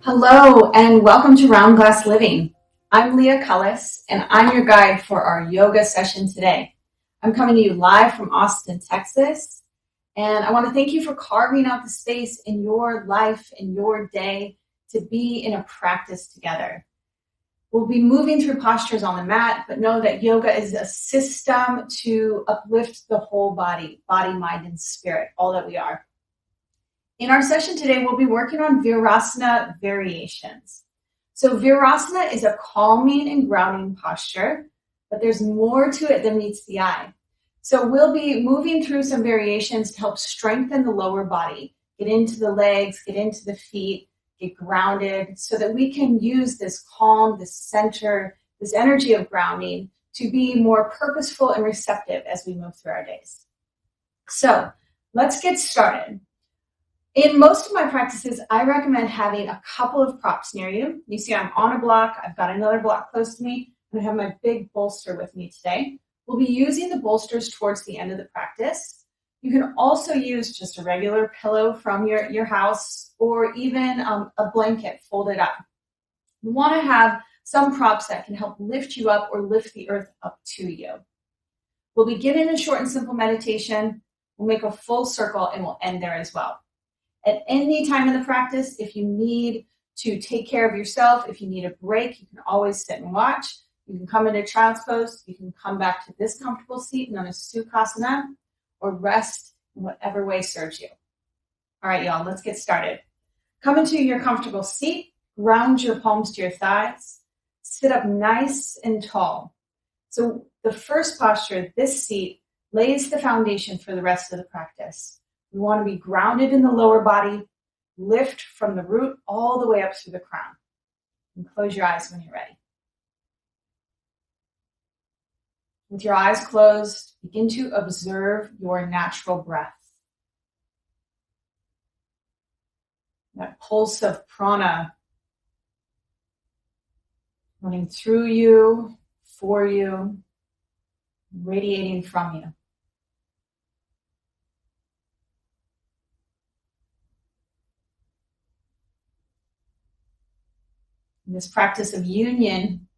Hello and welcome to Round Glass Living. I'm Leah Cullis and I'm your guide for our yoga session today. I'm coming to you live from Austin, Texas, and I want to thank you for carving out the space in your life, in your day, to be in a practice together. We'll be moving through postures on the mat, but know that yoga is a system to uplift the whole body, mind, and spirit, all that we are. In our session today, we'll be working on Virasana Variations. So Virasana is a calming and grounding posture, but there's more to it than meets the eye. So we'll be moving through some variations to help strengthen the lower body, get into the legs, get into the feet, get grounded, so that we can use this calm, this center, this energy of grounding to be more purposeful and receptive as we move through our days. So let's get started. In most of my practices, I recommend having a couple of props near you. You see I'm on a block. I've got another block close to me, and I have my big bolster with me today. We'll be using the bolsters towards the end of the practice. You can also use just a regular pillow from your house or even a blanket folded up. You want to have some props that can help lift you up or lift the earth up to you. We'll begin in a short and simple meditation. We'll make a full circle and we'll end there as well. At any time in the practice, if you need to take care of yourself, if you need a break, you can always sit and watch. You can come into child's pose. You can come back to this comfortable seat known as Sukhasana, or rest in whatever way serves you. All right, y'all, let's get started. Come into your comfortable seat. Ground your palms to your thighs. Sit up nice and tall. So the first posture, this seat, lays the foundation for the rest of the practice. We want to be grounded in the lower body, lift from the root all the way up through the crown. And close your eyes when you're ready. With your eyes closed, begin to observe your natural breath. That pulse of prana running through you, for you, radiating from you. In this practice of union,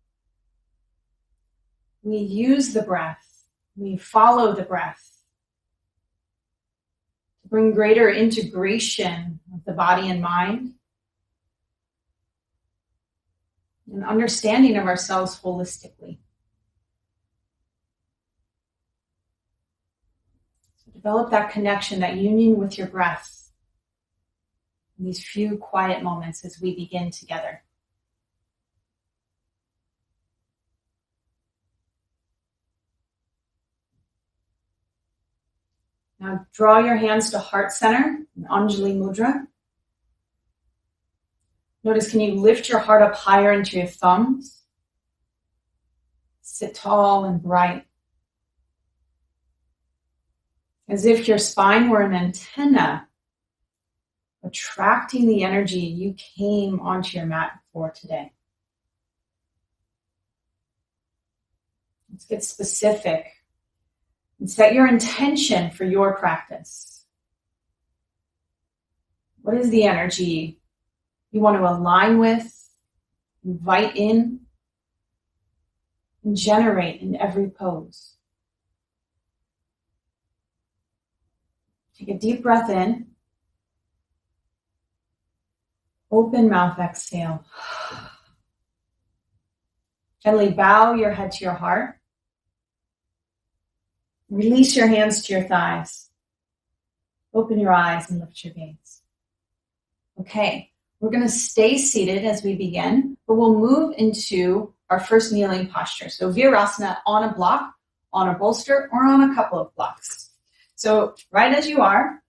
we use the breath, we follow the breath to bring greater integration of the body and mind, and understanding of ourselves holistically. So develop that connection, that union with your breath in these few quiet moments as we begin together. Now draw your hands to heart center, in Anjali Mudra. Notice, can you lift your heart up higher into your thumbs? Sit tall and bright. As if your spine were an antenna, attracting the energy you came onto your mat for today. Let's get specific. And set your intention for your practice. What is the energy you want to align with, invite in, and generate in every pose? Take a deep breath in. Open mouth, exhale. Gently bow your head to your heart. Release your hands to your thighs. Open your eyes and lift your gaze. Okay, we're going to stay seated as we begin, but we'll move into our first kneeling posture. So Virasana on a block, on a bolster, or on a couple of blocks. So right as you are,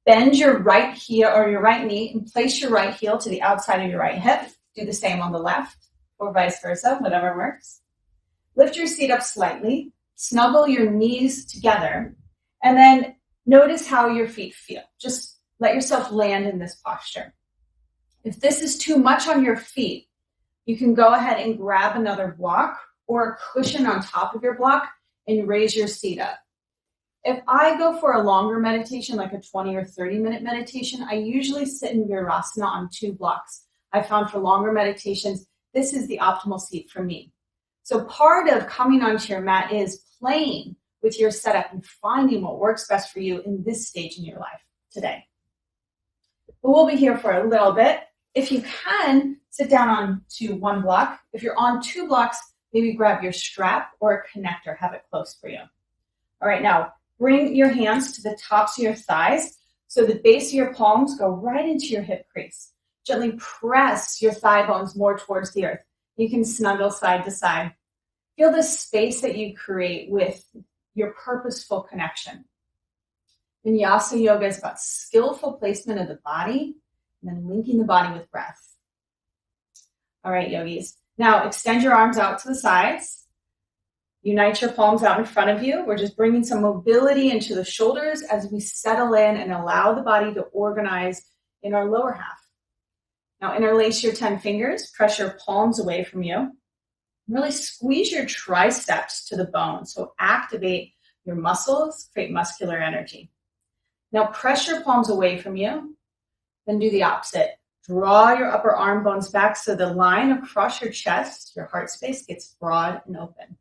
bend your right heel or your right knee and place your right heel to the outside of your right hip. Do the same on the left or vice versa, whatever works. Lift your seat up slightly. Snuggle your knees together, and then notice how your feet feel. Just let yourself land in this posture. If this is too much on your feet, you can go ahead and grab another block or a cushion on top of your block and raise your seat up. If I go for a longer meditation, like a 20 or 30 minute meditation, I usually sit in Virasana on 2 blocks. I found for longer meditations, this is the optimal seat for me. So part of coming onto your mat is playing with your setup and finding what works best for you in this stage in your life today. But we'll be here for a little bit. If you can, sit down onto one block. If you're on 2 blocks, maybe grab your strap or a connector, have it close for you. All right, now bring your hands to the tops of your thighs so the base of your palms go right into your hip crease. Gently press your thigh bones more towards the earth. You can snuggle side to side. Feel the space that you create with your purposeful connection. Vinyasa yoga is about skillful placement of the body and then linking the body with breath. All right, yogis. Now extend your arms out to the sides. Unite your palms out in front of you. We're just bringing some mobility into the shoulders as we settle in and allow the body to organize in our lower half. Now interlace your 10 fingers, press your palms away from you. Really squeeze your triceps to the bone. So activate your muscles, create muscular energy. Now press your palms away from you, then do the opposite. Draw your upper arm bones back so the line across your chest, your heart space, gets broad and open.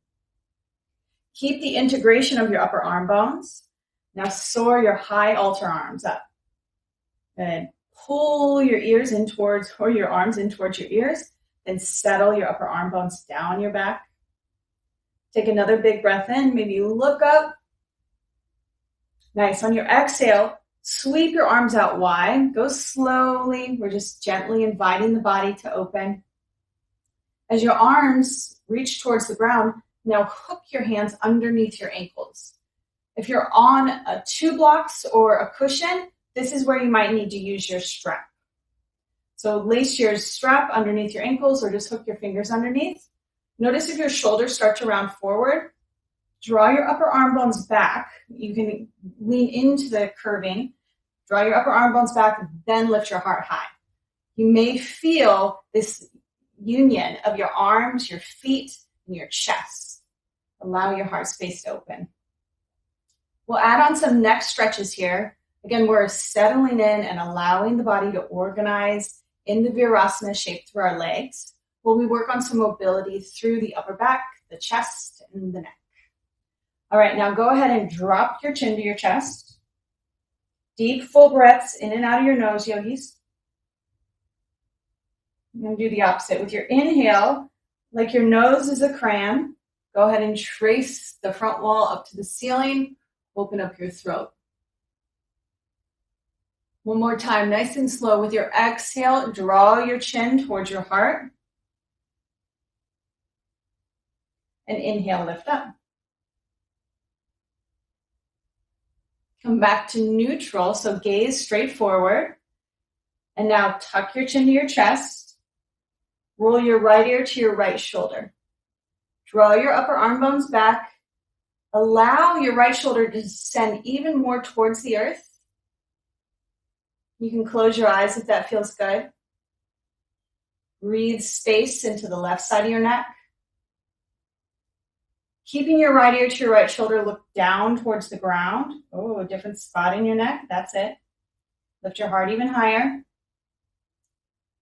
Keep the integration of your upper arm bones. Now soar your high altar arms up. Good. Pull your ears in towards, or your arms in towards your ears, then settle your upper arm bones down your back. Take another big breath in. Maybe you look up. Nice. On your exhale, sweep your arms out wide. Go slowly. We're just gently inviting the body to open. As your arms reach towards the ground, now hook your hands underneath your ankles. If you're on 2 blocks or a cushion, this is where you might need to use your strap. So lace your strap underneath your ankles or just hook your fingers underneath. Notice if your shoulders start to round forward, draw your upper arm bones back. You can lean into the curving. Draw your upper arm bones back, then lift your heart high. You may feel this union of your arms, your feet, and your chest. Allow your heart space to open. We'll add on some neck stretches here. Again, we're settling in and allowing the body to organize in the Virasana shape through our legs, while we work on some mobility through the upper back, the chest, and the neck. All right, now go ahead and drop your chin to your chest. Deep, full breaths in and out of your nose, yogis. I'm going to do the opposite. With your inhale, like your nose is a crayon, go ahead and trace the front wall up to the ceiling. Open up your throat. One more time, nice and slow. With your exhale, draw your chin towards your heart. And inhale, lift up. Come back to neutral, so gaze straight forward. And now tuck your chin to your chest. Roll your right ear to your right shoulder. Draw your upper arm bones back. Allow your right shoulder to descend even more towards the earth. You can close your eyes if that feels good. Breathe space into the left side of your neck. Keeping your right ear to your right shoulder, look down towards the ground. Oh, a different spot in your neck. That's it. Lift your heart even higher.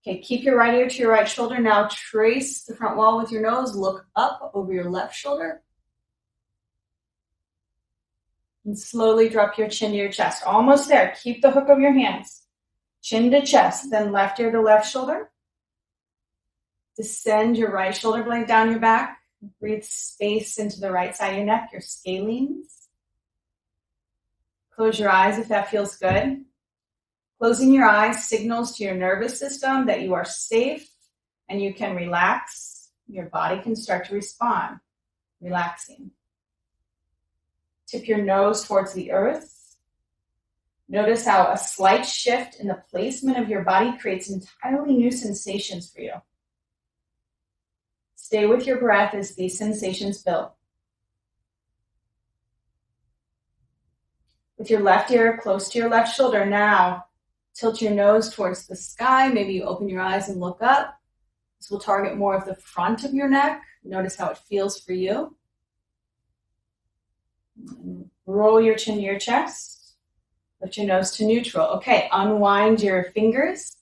Okay, keep your right ear to your right shoulder. Now trace the front wall with your nose. Look up over your left shoulder. And slowly drop your chin to your chest. Almost there. Keep the hook of your hands. Chin to chest, then left ear to left shoulder. Descend your right shoulder blade down your back. Breathe space into the right side of your neck, your scalenes. Close your eyes if that feels good. Closing your eyes signals to your nervous system that you are safe and you can relax. Your body can start to respond, relaxing. Tip your nose towards the earth. Notice how a slight shift in the placement of your body creates entirely new sensations for you. Stay with your breath as these sensations build. With your left ear close to your left shoulder, now tilt your nose towards the sky. Maybe you open your eyes and look up. This will target more of the front of your neck. Notice how it feels for you. And roll your chin to your chest. Lift your nose to neutral. Okay, unwind your fingers.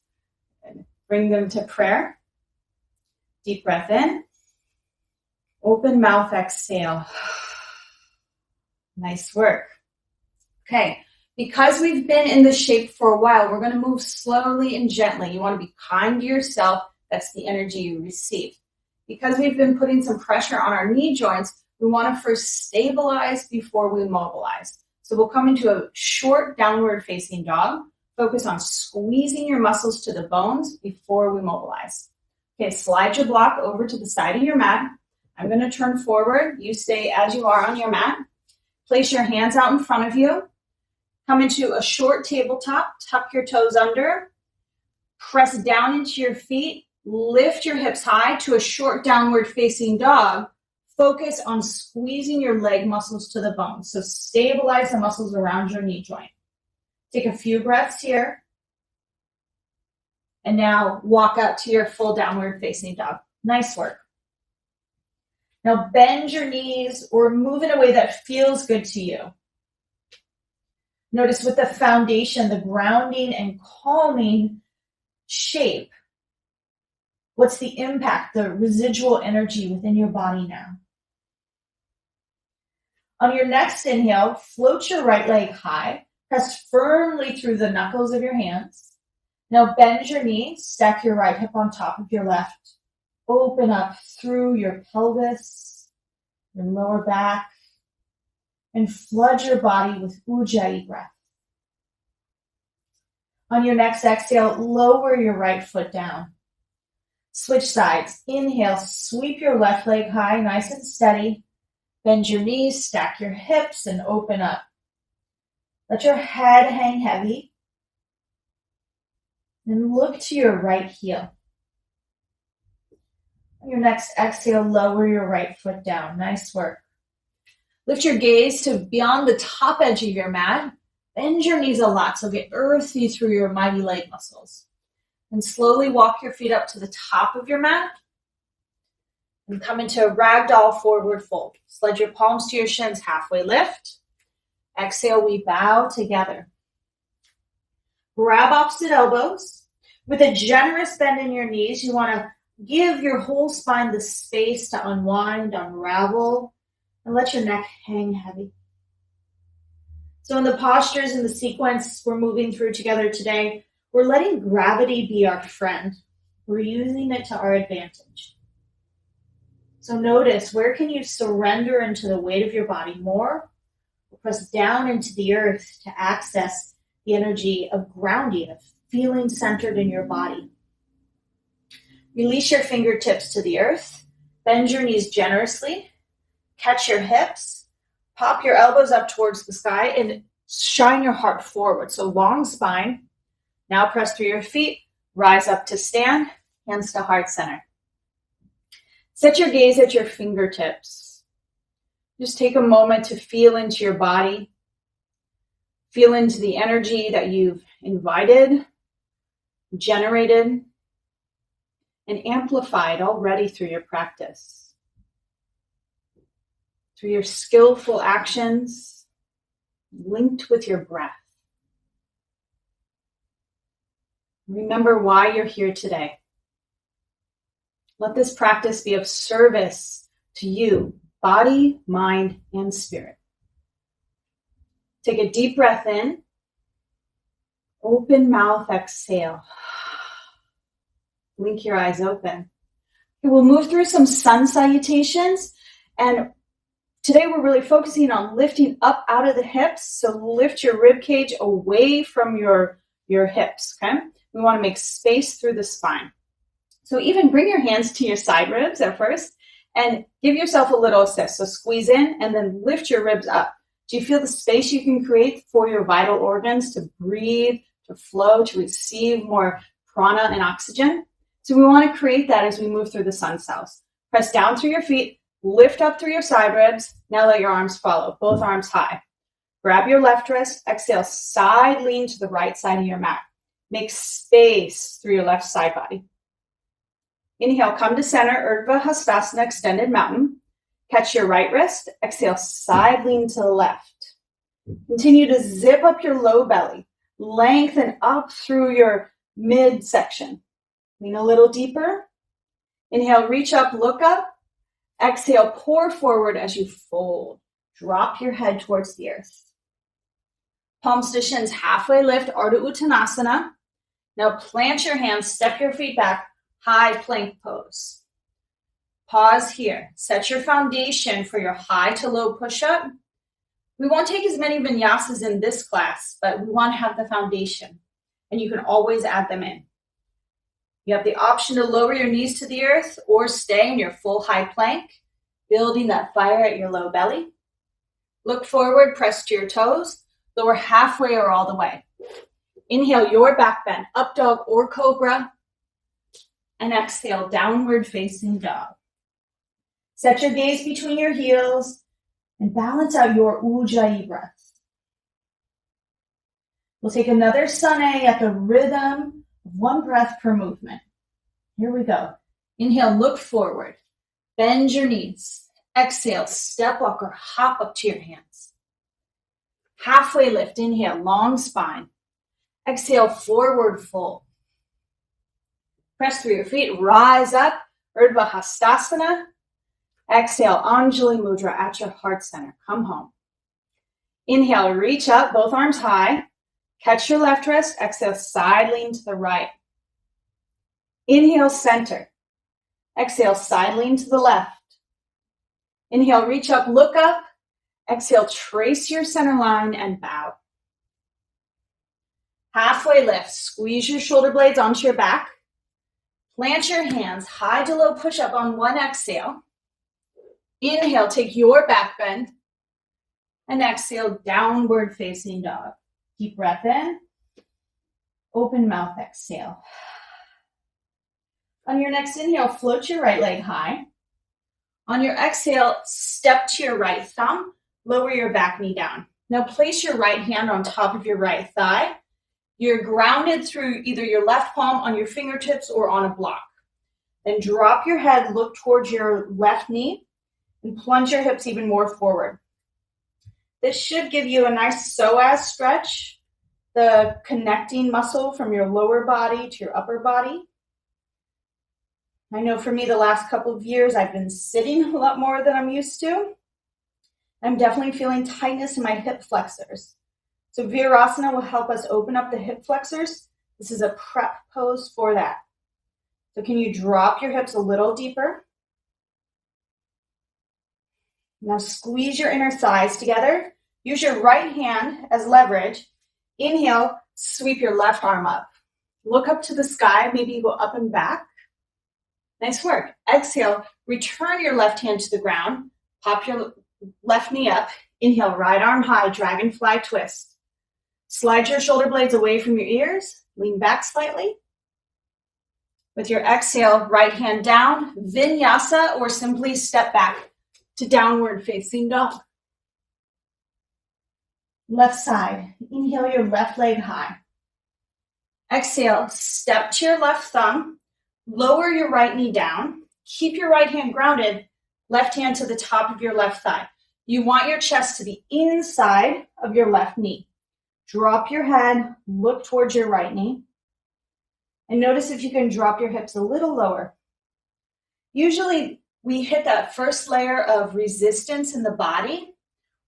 And Bring them to prayer. Deep breath in. Open mouth, exhale. Nice work. Okay, because we've been in this shape for a while, we're going to move slowly and gently. You want to be kind to yourself. That's the energy you receive. Because we've been putting some pressure on our knee joints, we want to first stabilize before we mobilize. So we'll come into a short downward facing dog. Focus on squeezing your muscles to the bones before we mobilize. Okay, slide your block over to the side of your mat. I'm going to turn forward. You stay as you are on your mat. Place your hands out in front of you. Come into a short tabletop. Tuck your toes under. Press down into your feet. Lift your hips high to a short downward facing dog. Focus on squeezing your leg muscles to the bone. So stabilize the muscles around your knee joint. Take a few breaths here. And now walk out to your full downward facing dog. Nice work. Now bend your knees or move in a way that feels good to you. Notice with the foundation, the grounding and calming shape, what's the impact, the residual energy within your body now? On your next inhale, float your right leg high. Press firmly through the knuckles of your hands. Now bend your knee, stack your right hip on top of your left. Open up through your pelvis, your lower back, and flood your body with Ujjayi breath. On your next exhale, lower your right foot down. Switch sides. Inhale, sweep your left leg high, nice and steady. Bend your knees, stack your hips, and open up. Let your head hang heavy. And look to your right heel. On your next exhale, lower your right foot down. Nice work. Lift your gaze to beyond the top edge of your mat. Bend your knees a lot so get earthy through your mighty leg muscles. And slowly walk your feet up to the top of your mat. And come into a ragdoll forward fold. Slide your palms to your shins, halfway lift. Exhale, we bow together. Grab opposite elbows. With a generous bend in your knees, you want to give your whole spine the space to unwind, unravel, and let your neck hang heavy. So in the postures and the sequence we're moving through together today, we're letting gravity be our friend. We're using it to our advantage. So notice, where can you surrender into the weight of your body more? Or press down into the earth to access the energy of grounding, of feeling centered in your body. Release your fingertips to the earth. Bend your knees generously. Catch your hips. Pop your elbows up towards the sky and shine your heart forward. So long spine. Now press through your feet. Rise up to stand. Hands to heart center. Set your gaze at your fingertips. Just take a moment to feel into your body. Feel into the energy that you've invited, generated, and amplified already through your practice. Through your skillful actions, linked with your breath. Remember why you're here today. Let this practice be of service to you, body, mind, and spirit. Take a deep breath in. Open mouth, exhale. Blink your eyes open. Okay, we'll move through some sun salutations. And today we're really focusing on lifting up out of the hips. So lift your rib cage away from your hips, okay? We want to make space through the spine. So even bring your hands to your side ribs at first and give yourself a little assist. So squeeze in and then lift your ribs up. Do you feel the space you can create for your vital organs to breathe, to flow, to receive more prana and oxygen? So we want to create that as we move through the sun cells. Press down through your feet, lift up through your side ribs. Now let your arms follow, both arms high. Grab your left wrist, exhale, side lean to the right side of your mat. Make space through your left side body. Inhale, come to center, Urdhva Hastasana, extended mountain. Catch your right wrist. Exhale, side lean to the left. Continue to zip up your low belly. Lengthen up through your midsection. Lean a little deeper. Inhale, reach up, look up. Exhale, pour forward as you fold. Drop your head towards the earth. Palms to shins, halfway lift, Ardha Uttanasana. Now plant your hands, step your feet back, high plank pose. Pause here. Set your foundation for your high to low push-up. We won't take as many vinyasas in this class, but we want to have the foundation, and you can always add them in. You have the option to lower your knees to the earth or stay in your full high plank, building that fire at your low belly. Look forward, press to your toes, lower halfway or all the way. Inhale your back bend, up dog or cobra, and exhale, downward facing dog. Set your gaze between your heels and balance out your Ujjayi breath. We'll take another Sane at the rhythm of one breath per movement. Here we go. Inhale, look forward. Bend your knees. Exhale, step walk or hop up to your hands. Halfway lift. Inhale, long spine. Exhale, forward fold. Press through your feet. Rise up. Urdhva Hastasana. Exhale, Anjali Mudra at your heart center. Come home. Inhale, reach up, both arms high. Catch your left wrist. Exhale, side lean to the right. Inhale, center. Exhale, side lean to the left. Inhale, reach up, look up. Exhale, trace your center line and bow. Halfway lift. Squeeze your shoulder blades onto your back. Plant your hands, high to low push up on one exhale. Inhale, take your back bend. And exhale, downward facing dog. Deep breath in. Open mouth, exhale. On your next inhale, float your right leg high. On your exhale, step to your right thumb. Lower your back knee down. Now place your right hand on top of your right thigh. You're grounded through either your left palm on your fingertips or on a block. Then drop your head, look towards your left knee, and plunge your hips even more forward. This should give you a nice psoas stretch, the connecting muscle from your lower body to your upper body. I know for me, the last couple of years, I've been sitting a lot more than I'm used to. I'm definitely feeling tightness in my hip flexors. So Virasana will help us open up the hip flexors. This is a prep pose for that. So can you drop your hips a little deeper? Now squeeze your inner thighs together. Use your right hand as leverage. Inhale, sweep your left arm up. Look up to the sky, maybe you go up and back. Nice work. Exhale, return your left hand to the ground. Pop your left knee up. Inhale, right arm high, dragonfly twist. Slide your shoulder blades away from your ears. Lean back slightly. With your exhale, right hand down, vinyasa, or simply step back to downward facing dog. Left side, inhale your left leg high. Exhale, step to your left thumb, lower your right knee down, keep your right hand grounded, left hand to the top of your left thigh. You want your chest to be inside of your left knee. Drop your head, look towards your right knee, and notice if you can drop your hips a little lower. Usually we hit that first layer of resistance in the body,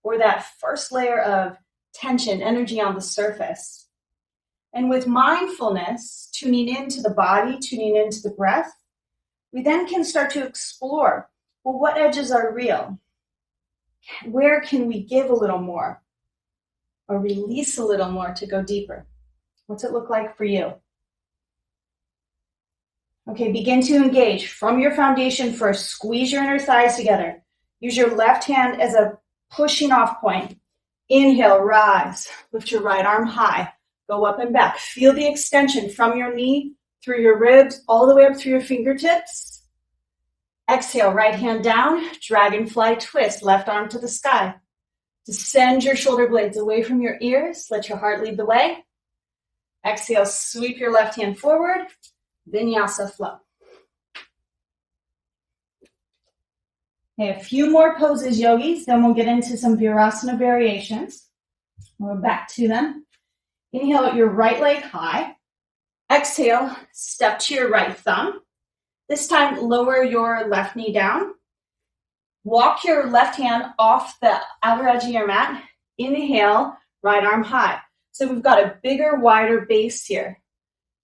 or that first layer of tension, energy on the surface. And with mindfulness, tuning into the body, tuning into the breath, we then can start to explore, well, what edges are real? Where can we give a little more or release a little more to go deeper? What's it look like for you? Okay, begin to engage. From your foundation first, squeeze your inner thighs together. Use your left hand as a pushing off point. Inhale, rise. Lift your right arm high. Go up and back. Feel the extension from your knee, through your ribs, all the way up through your fingertips. Exhale, right hand down, dragonfly twist, left arm to the sky. Descend your shoulder blades away from your ears. Let your heart lead the way. Exhale, sweep your left hand forward. Vinyasa flow. Okay, a few more poses, yogis, then we'll get into some Virasana variations. We're back to them. Inhale at your right leg high. Exhale, step to your right thumb. This time, lower your left knee down. Walk your left hand off the outer edge of your mat. Inhale, right arm high. So we've got a bigger, wider base here.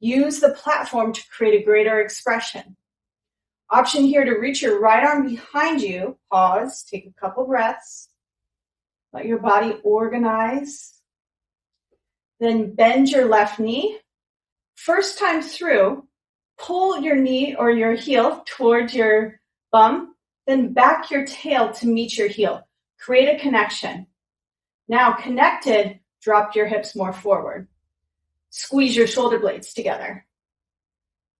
Use the platform to create a greater expression. Option here to reach your right arm behind you. Pause, take a couple breaths. Let your body organize. Then bend your left knee. First time through, pull your knee or your heel towards your bum, then back your tail to meet your heel. Create a connection. Now connected, drop your hips more forward. Squeeze your shoulder blades together.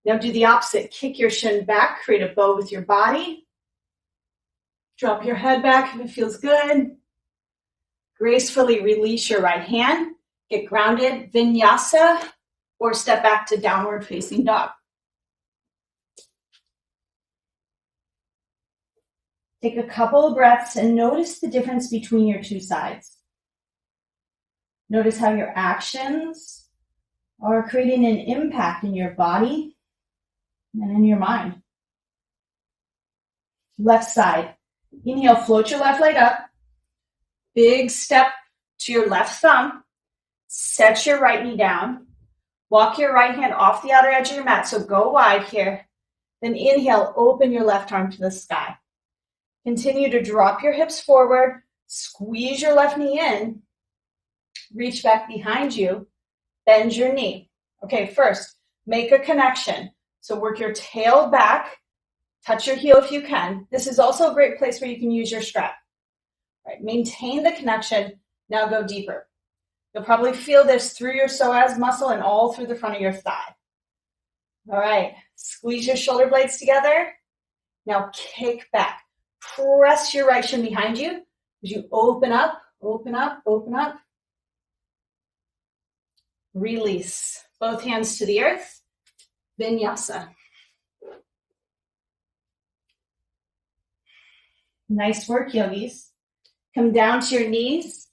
Now do the opposite. Kick your shin back, create a bow with your body. Drop your head back if it feels good. Gracefully release your right hand. Get grounded, Vinyasa, or step back to downward facing dog. Take a couple of breaths and notice the difference between your two sides. Notice how your actions are creating an impact in your body and in your mind. Left side. Inhale, float your left leg up. Big step to your left thumb. Set your right knee down. Walk your right hand off the outer edge of your mat, so go wide here. Then inhale, open your left arm to the sky. Continue to drop your hips forward. Squeeze your left knee in. Reach back behind you. Bend your knee. Okay, first, make a connection. So work your tail back. Touch your heel if you can. This is also a great place where you can use your strap. Right, maintain the connection. Now go deeper. You'll probably feel this through your psoas muscle and all through the front of your thigh. All right, squeeze your shoulder blades together. Now kick back. Press your right shin behind you as you open up, open up, open up. Release. Both hands to the earth. Vinyasa. Nice work, yogis. Come down to your knees.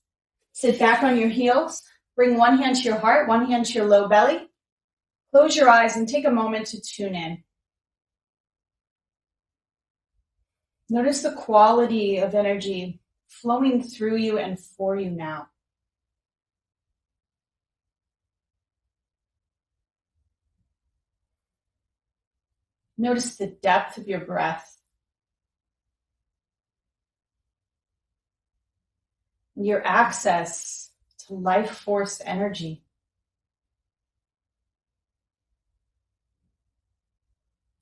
Sit back on your heels. Bring one hand to your heart, one hand to your low belly. Close your eyes and take a moment to tune in. Notice the quality of energy flowing through you and for you now. Notice the depth of your breath. Your access to life force energy.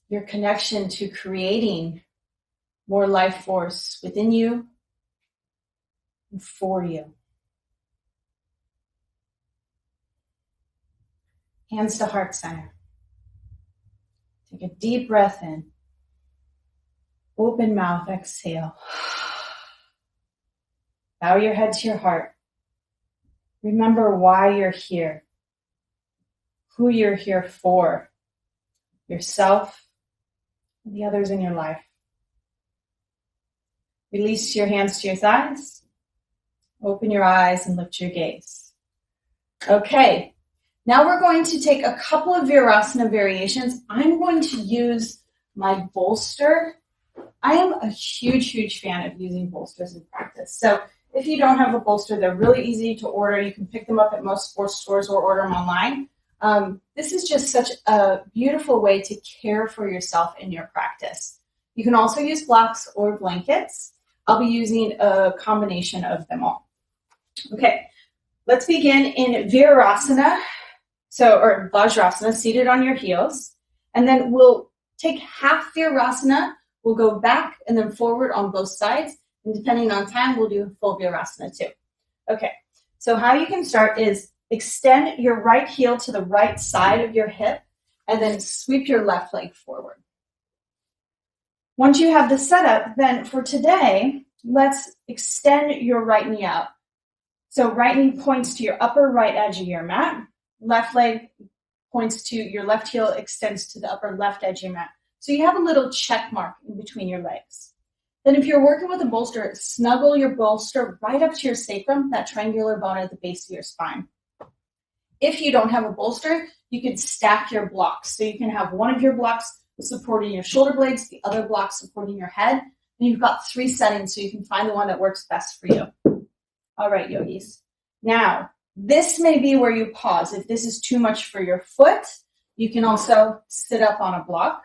Your connection to creating more life force within you and for you. Hands to heart center. Take a deep breath in. Open mouth, exhale. Bow your head to your heart. Remember why you're here, who you're here for, yourself, and the others in your life. Release your hands to your thighs. Open your eyes and lift your gaze. Okay, now we're going to take a couple of Virasana variations. I'm going to use my bolster. I am a huge fan of using bolsters in practice. So if you don't have a bolster, they're really easy to order. You can pick them up at most sports stores or order them online. This is just such a beautiful way to care for yourself in your practice. You can also use blocks or blankets. I'll be using a combination of them all. Okay, let's begin in Virasana, or Vajrasana, seated on your heels. And then we'll take half Virasana. We'll go back and then forward on both sides. And depending on time, we'll do full Virasana too. Okay, so how you can start is extend your right heel to the right side of your hip and then sweep your left leg forward. Once you have the setup, then for today, let's extend your right knee out. So right knee points to your upper right edge of your mat. Left leg points to your left heel, extends to the upper left edge of your mat. So you have a little check mark in between your legs. Then if you're working with a bolster, snuggle your bolster right up to your sacrum, that triangular bone at the base of your spine. If you don't have a bolster, you could stack your blocks. So you can have one of your blocks supporting your shoulder blades, the other block supporting your head, and you've got 3 settings so you can find the one that works best for you. All right, yogis. Now, this may be where you pause. If this is too much for your foot, you can also sit up on a block.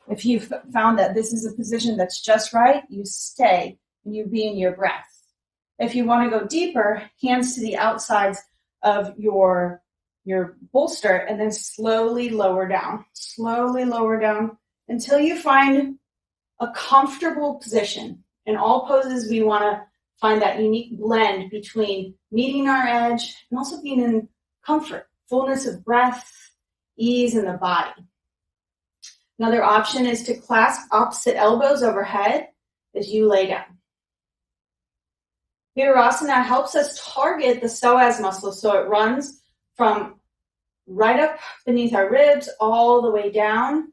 If you've found that this is a position that's just right, you stay and you be in your breath. If you want to go deeper, hands to the outsides of your bolster and then slowly lower down until you find a comfortable position. In all poses, we want to find that unique blend between meeting our edge and also being in comfort, fullness of breath, ease in the body. Another option is to clasp opposite elbows overhead as you lay down. Virasana helps us target the psoas muscle, so it runs from right up beneath our ribs all the way down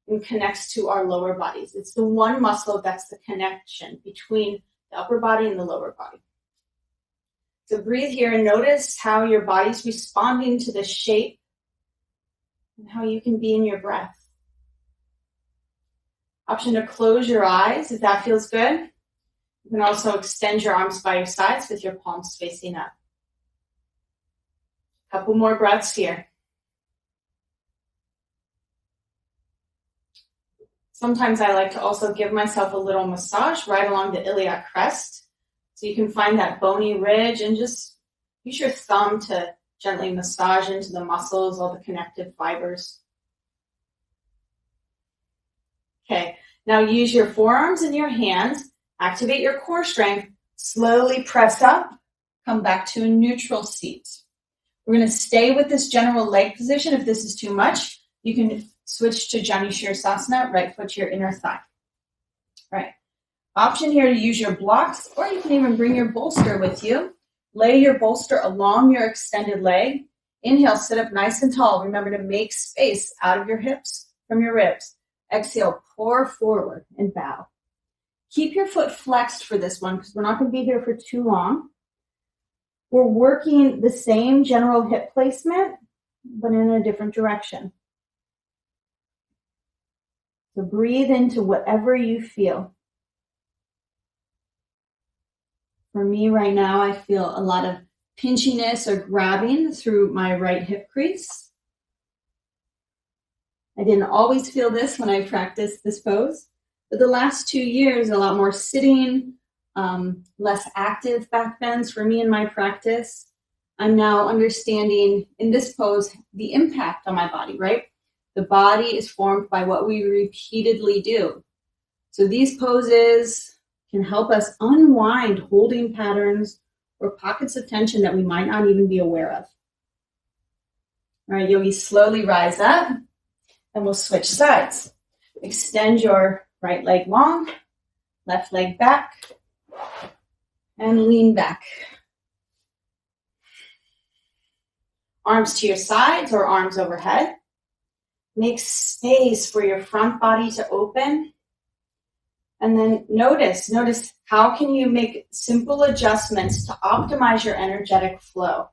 and connects to our lower bodies. It's the one muscle that's the connection between the upper body and the lower body. So breathe here and notice how your body's responding to the shape and how you can be in your breath. Option to close your eyes if that feels good. You can also extend your arms by your sides with your palms facing up. Couple more breaths here. Sometimes I like to also give myself a little massage right along the iliac crest. So you can find that bony ridge and just use your thumb to gently massage into the muscles, all the connective fibers. Okay, now use your forearms and your hands. Activate your core strength. Slowly press up. Come back to a neutral seat. We're going to stay with this general leg position. If this is too much, you can switch to Jani Shirsasana, right foot to your inner thigh. All right. Option here to use your blocks, or you can even bring your bolster with you. Lay your bolster along your extended leg. Inhale, sit up nice and tall. Remember to make space out of your hips from your ribs. Exhale, pour forward and bow. Keep your foot flexed for this one because we're not going to be here for too long. We're working the same general hip placement, but in a different direction. So breathe into whatever you feel. For me right now, I feel a lot of pinchiness or grabbing through my right hip crease. I didn't always feel this when I practiced this pose, but the last 2 years, a lot more sitting, less active back bends for me in my practice. I'm now understanding in this pose the impact on my body, right? The body is formed by what we repeatedly do. So these poses can help us unwind holding patterns or pockets of tension that we might not even be aware of. All right, yogis, slowly rise up and we'll switch sides. Extend your right leg long, left leg back, and lean back. Arms to your sides or arms overhead. Make space for your front body to open. And then notice how can you make simple adjustments to optimize your energetic flow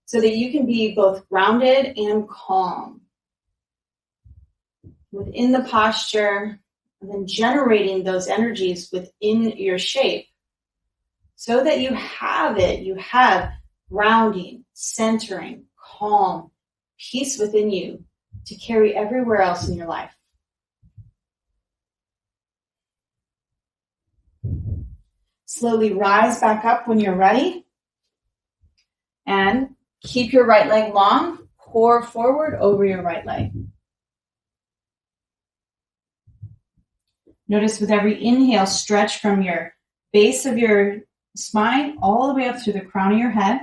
so that you can be both grounded and calm within the posture, and then generating those energies within your shape so that you have grounding, centering, calm, peace within you to carry everywhere else in your life. Slowly rise back up when you're ready and keep your right leg long, pour forward over your right leg. Notice with every inhale, stretch from your base of your spine all the way up through the crown of your head.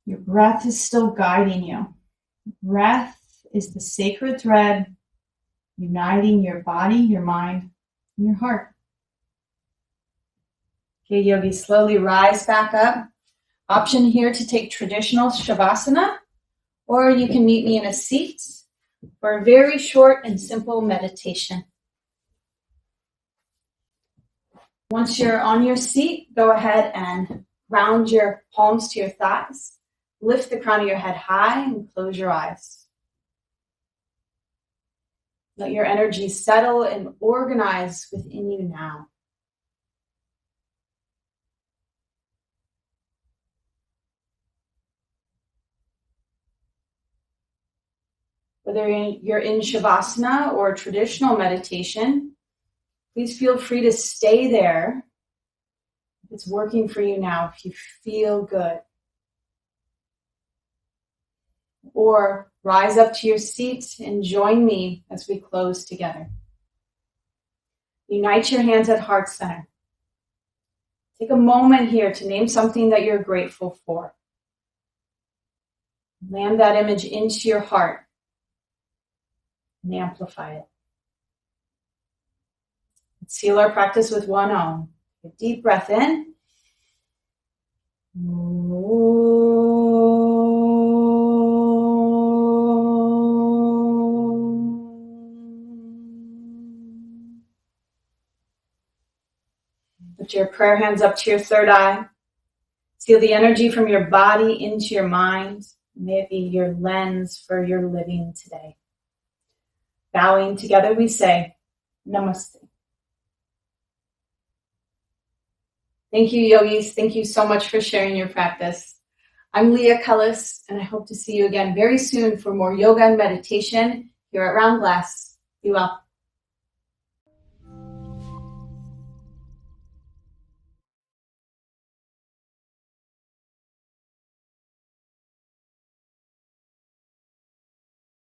Your breath is still guiding you. Breath is the sacred thread uniting your body, your mind, and your heart. Okay, yogis, slowly rise back up. Option here to take traditional Shavasana, or you can meet me in a seat for a very short and simple meditation. Once you're on your seat, go ahead and round your palms to your thighs. Lift the crown of your head high and close your eyes. Let your energy settle and organize within you now. Whether you're in Shavasana or traditional meditation, please feel free to stay there. If it's working for you now, if you feel good. Or rise up to your seat and join me as we close together. Unite your hands at heart center. Take a moment here to name something that you're grateful for. Land that image into your heart and amplify it. Let's seal our practice with one Om. A deep breath in. Lift your prayer hands up to your third eye. Seal the energy from your body into your mind. May it be your lens for your living today. Bowing together, we say, Namaste. Thank you, yogis. Thank you so much for sharing your practice. I'm Leah Cullis, and I hope to see you again very soon for more yoga and meditation here at Round Glass. Be well.